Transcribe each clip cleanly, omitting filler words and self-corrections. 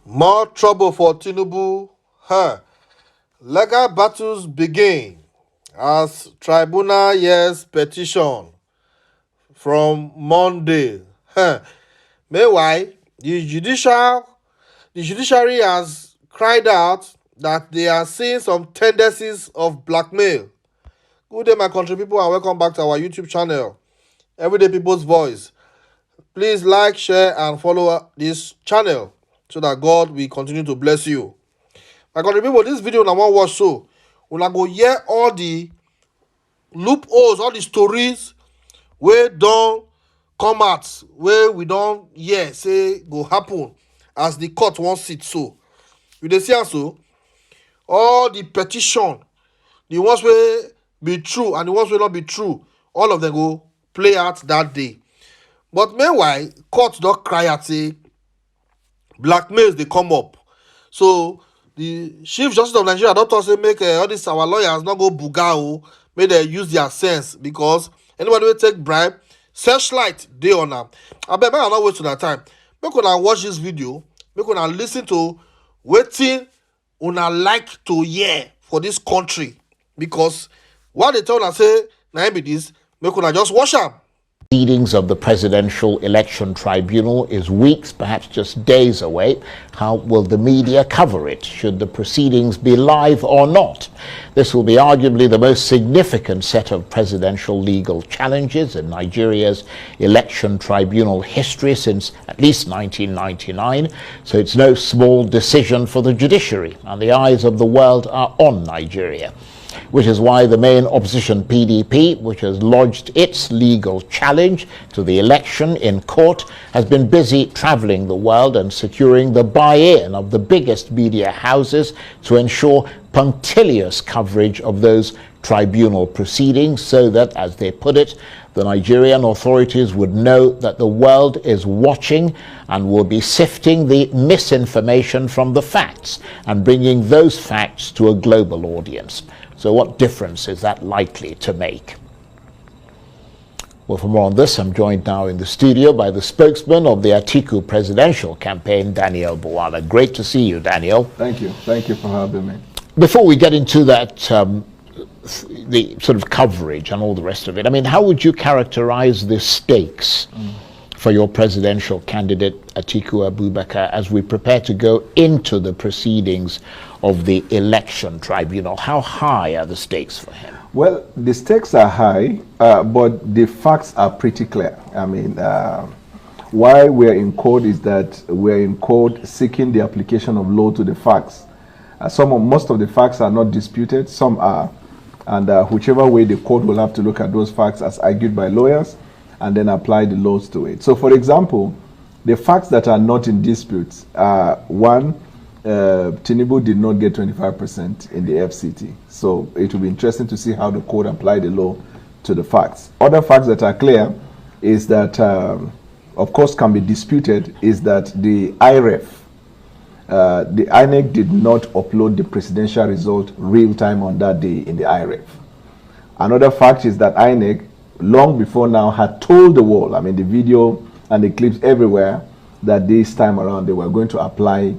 More trouble for Tinubu. Huh. Legal battles begin as tribunal hears petition from Monday. Huh. Meanwhile, the judiciary has cried out that they are seeing some tendencies of blackmail. Good day, my country people, and welcome back to our YouTube channel, Everyday People's Voice. Please like, share, and follow this channel so that God will continue to bless you. My country people, this video una wan watch so una go hear all the loopholes, all the stories wey don come out, wey we don hear say go happen as the court wan sit so. You dey see am so? All the petition, the ones wey be true and the ones wey not be true, all of them go play out that day. But meanwhile, court don cry out say blackmails dey come up. So the chief justice of Nigeria don talk say make all these our lawyers not go buga o, make dem use their sense, because anybody wey take bribe, searchlight dey on am. Abeg make I no waste una time, make una watch this video, make una listen to wetin una like to hear for this country, because what they tell una say na im be this, make una just watch am. Proceedings of the Presidential Election Tribunal is weeks, perhaps just days away. How will the media cover it? Should the proceedings be live or not? This will be arguably the most significant set of presidential legal challenges in Nigeria's election tribunal history since at least 1999. So it's no small decision for the judiciary, and the eyes of the world are on Nigeria, which is why the main opposition PDP, which has lodged its legal challenge to the election in court, has been busy traveling the world and securing the buy-in of the biggest media houses to ensure punctilious coverage of those tribunal proceedings so that, as they put it, the Nigerian authorities would know that the world is watching and will be sifting the misinformation from the facts and bringing those facts to a global audience. So what difference is that likely to make? Well, for more on this, I'm joined now in the studio by the spokesman of the Atiku presidential campaign, Daniel Buwala. Great to see you, Daniel. Thank you. Thank you for having me. Before we get into that, the sort of coverage and all the rest of it, I mean, how would you characterize the stakes for your presidential candidate, Atiku Abubakar, as we prepare to go into the proceedings of the election tribunal? How high are the stakes for him? Well, the stakes are high, but the facts are pretty clear. I mean, why we're in court is that we're in court seeking the application of law to the facts. Most of the facts are not disputed, some are. And whichever way the court will have to look at those facts as argued by lawyers and then apply the laws to it. So, for example, the facts that are not in dispute are, one, Tinubu did not get 25% in the FCT. So it will be interesting to see how the court apply the law to the facts. Other facts that are clear is that, of course, can be disputed, is that the IREF, the INEC did not upload the presidential result real time on that day in the IREF. Another fact is that INEC, long before now, had told the world, I mean, the video and the clips everywhere, that this time around they were going to apply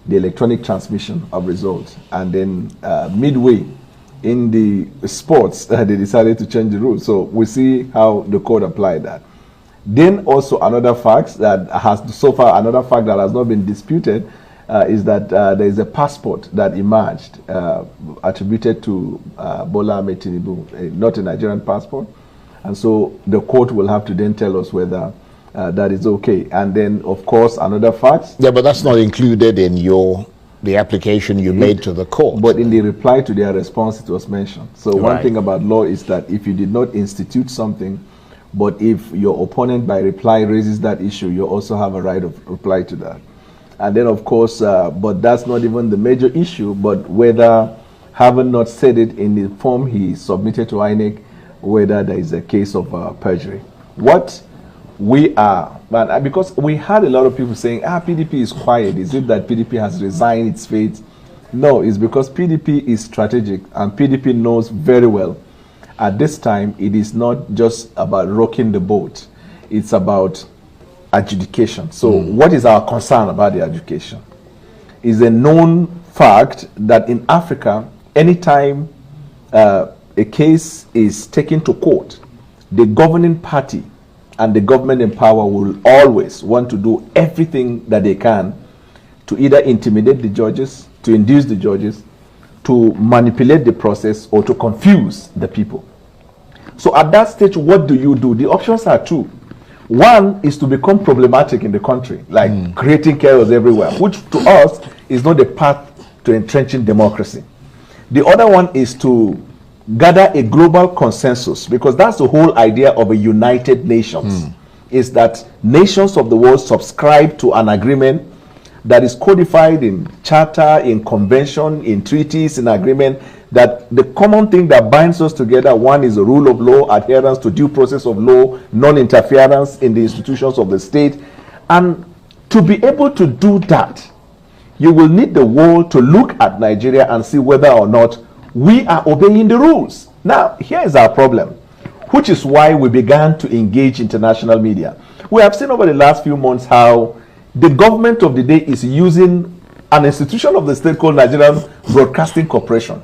the electronic transmission of results. And then midway in the sports, they decided to change the rules. So we see how the court applied that. Then also another fact that has not been disputed is that there is a passport that emerged attributed to Bola Ahmed Tinubu, not a Nigerian passport. And so the court will have to then tell us whether that is okay. And then, of course, another fact. Yeah, but that's not included in the application you made to the court. But in the reply to their response, it was mentioned. So one thing about law is that if you did not institute something, but if your opponent by reply raises that issue, you also have a right of reply to that. And then, of course, but that's not even the major issue, but whether, having not said it in the form he submitted to INEC, whether there is a case of perjury. What we are, but because we had a lot of people saying, PDP is quiet. Is it that PDP has resigned its fate? No, it's because PDP is strategic, and PDP knows very well at this time it is not just about rocking the boat. It's about adjudication. So what is our concern about the adjudication? is a known fact that in Africa, anytime a case is taken to court, the governing party and the government in power will always want to do everything that they can to either intimidate the judges, to induce the judges, to manipulate the process, or to confuse the people. So at that stage, what do you do? The options are two. One is to become problematic in the country, like creating chaos everywhere, which to us is not the path to entrenching democracy. The other one is to gather a global consensus, because that's the whole idea of a United Nations, is that nations of the world subscribe to an agreement that is codified in charter, in convention, in treaties, in agreement, that the common thing that binds us together, one is the rule of law, adherence to due process of law, non-interference in the institutions of the state. And to be able to do that, you will need the world to look at Nigeria and see whether or not we are obeying the rules. Now, here is our problem, which is why we began to engage international media. We have seen over the last few months how the government of the day is using an institution of the state called Nigerian Broadcasting Corporation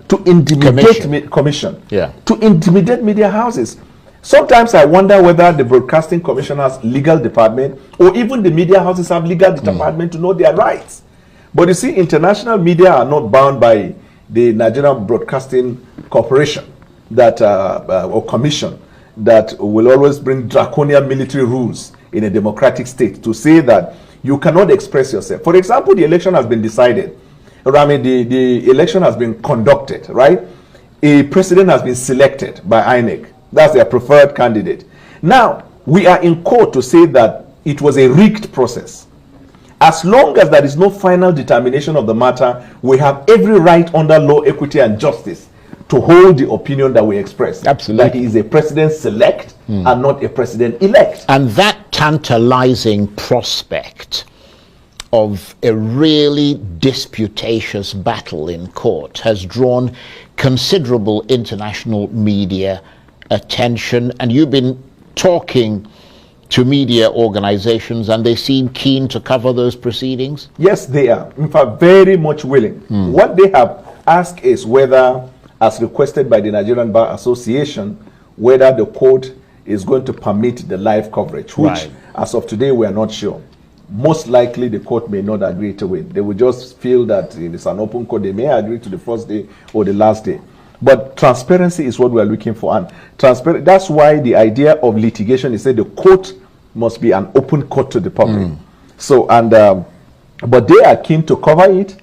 to intimidate commission. To intimidate media houses. Sometimes I wonder whether the Broadcasting Commission has legal department, or even the media houses have legal department to know their rights. But you see, international media are not bound by the Nigerian Broadcasting Corporation that or commission that will always bring draconian military rules in a democratic state to say that you cannot express yourself. For example, the election has been decided. I mean, the election has been conducted, right? A president has been selected by INEC. That's their preferred candidate. Now, we are in court to say that it was a rigged process. As long as there is no final determination of the matter, we have every right under law, equity, and justice to hold the opinion that we express. Absolutely. That he is a president-select and not a president-elect. And that tantalizing prospect of a really disputatious battle in court has drawn considerable international media attention. And you've been talking to media organizations, and they seem keen to cover those proceedings? Yes, they are. In fact, very much willing. What they have asked is whether, as requested by the Nigerian Bar Association, whether the court is going to permit the live coverage, which as of today we are not sure. Most likely the court may not agree to it. They will just feel that it is an open court. They may agree to the first day or the last day. But transparency is what we are looking for. And that's why the idea of litigation is that the court must be an open court to the public. So, and but they are keen to cover it.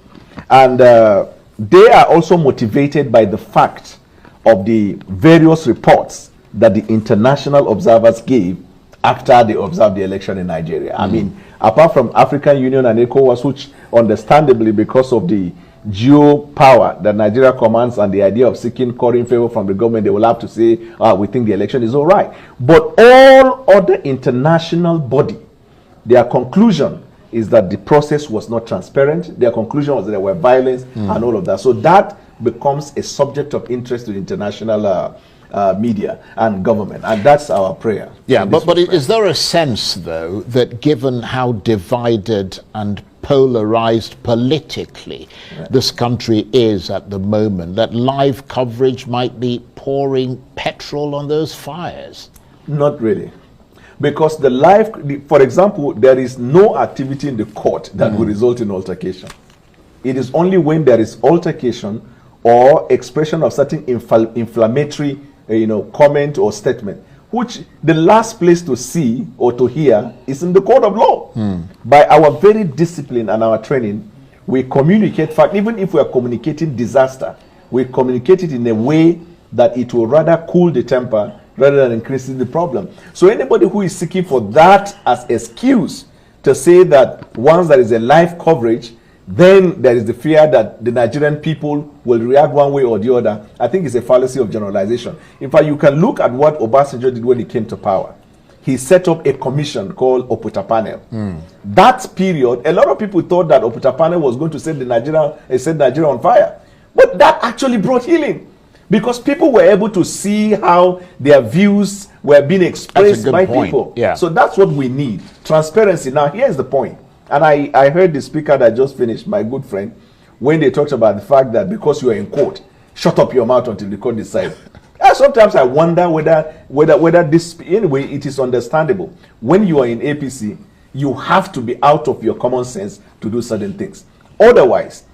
And they are also motivated by the fact of the various reports that the international observers gave after they observed the election in Nigeria. I mean, apart from African Union and ECOWAS, which understandably, because of the geo power that Nigeria commands and the idea of seeking current favor from the government, they will have to say, we think the election is all right. But all other international body, their conclusion is that the process was not transparent. Their conclusion was that there were violence and all of that. So that becomes a subject of interest to the international media and government, and that's our prayer. Yeah, but is there a sense, though, that given how divided and polarized politically this country is at the moment, that live coverage might be pouring petrol on those fires? Not really. Because for example, there is no activity in the court that will result in altercation. It is only when there is altercation or expression of certain inflammatory comment or statement, which the last place to see or to hear is in the court of law. By our very discipline and our training, we communicate fact. Even if we are communicating disaster, we communicate it in a way that it will rather cool the temper rather than increasing the problem. So anybody who is seeking for that as excuse to say that once there is a live coverage, then there is the fear that the Nigerian people will react one way or the other, I think it's a fallacy of generalization. In fact, you can look at what Obasanjo did when he came to power. He set up a commission called Oputa Panel. That period, a lot of people thought that Oputa Panel was going to set Nigeria on fire. But that actually brought healing, because people were able to see how their views were being expressed by people. Yeah. So that's what we need. Transparency. Now, here's the point. And I heard the speaker that just finished, my good friend, when they talked about the fact that because you are in court, shut up your mouth until the court decides. Sometimes I wonder whether this, anyway, it is understandable. When you are in APC, you have to be out of your common sense to do certain things. Otherwise,